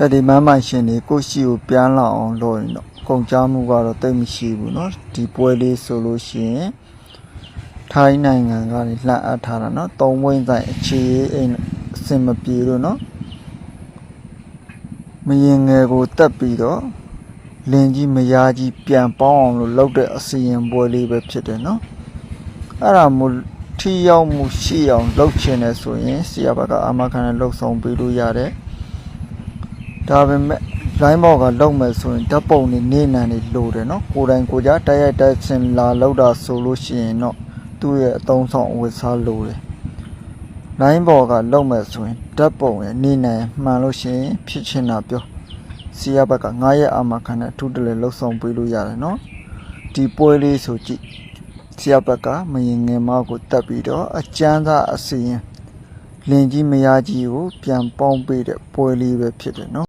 အဲ့ဒီမမ်းမိုင်ရှင်တွေကိုရှိကိုပြန်လာအောင်လုပ်ရင်တော့ကုန်ကြမှုကတော့တိတ်မရှိဘူးเนาะဒီပွဲလေးဆိုလို့ရှိရင်ထိုင်းနိုင်ငံကနေလှမ်းအပ်ထားတာเนาะ၃ဝင်းဆိုင်အခြေအိမ်အစင်မပြေလို့เนาะမရင်ငယ်ကိုတက်ပြီးတော့လင်းကြီးမယားကြီးပြန်ပေါင်းအောင်လို့လုပ်တဲ့အစီရင်ပွဲလေးပဲဖြစ်တယ်เนาะအဲ့ဒါမို့ထီရောက်မှုရှိအောင်လုပ်ချင်တယ်ဆိုရင်ဆရာဘက်ကအာမခံနဲ့လှုပ်ဆောင်ပေးလို့ရတယ်ဒါပေမဲ့လိုင်းဘော်ကလုံမဲ့ဆိုရင်ဓာတ်ပုံနေနေနံနေလိုတယ်နော်ကိုယ်တိုင်ကိုကြတိုက်ရိုက်တိုက်စင်လာလောက်တာဆိုလို့ရှိရင်တော့သူ့ရဲ့အသုံးဆောင်အဝတ်စားလိုတယ်လိုင်းဘော်ကလုံမဲ့ဆိုရင်ဓာတ်ပုံရဲ့နေနံမှန်လို့ရှိရင်ဖြစ်ချင်တာပြောစီရဘက်က9ရက်အာမခံနဲ့ထူးတလဲလှုပ်ဆောင်ပေးလို့ရတယ်နော်ဒီပွဲလေးဆိုကြည့်စီရဘက်ကမရင်ငယ်မကိုတက်ပြီးတော့အကျန်းသားအစီရင်လင်ကြီးမယားကြီးကိုပြန်ပေါင်းပေးတဲ့ပွဲလေးပဲဖြစ်တယ်နော်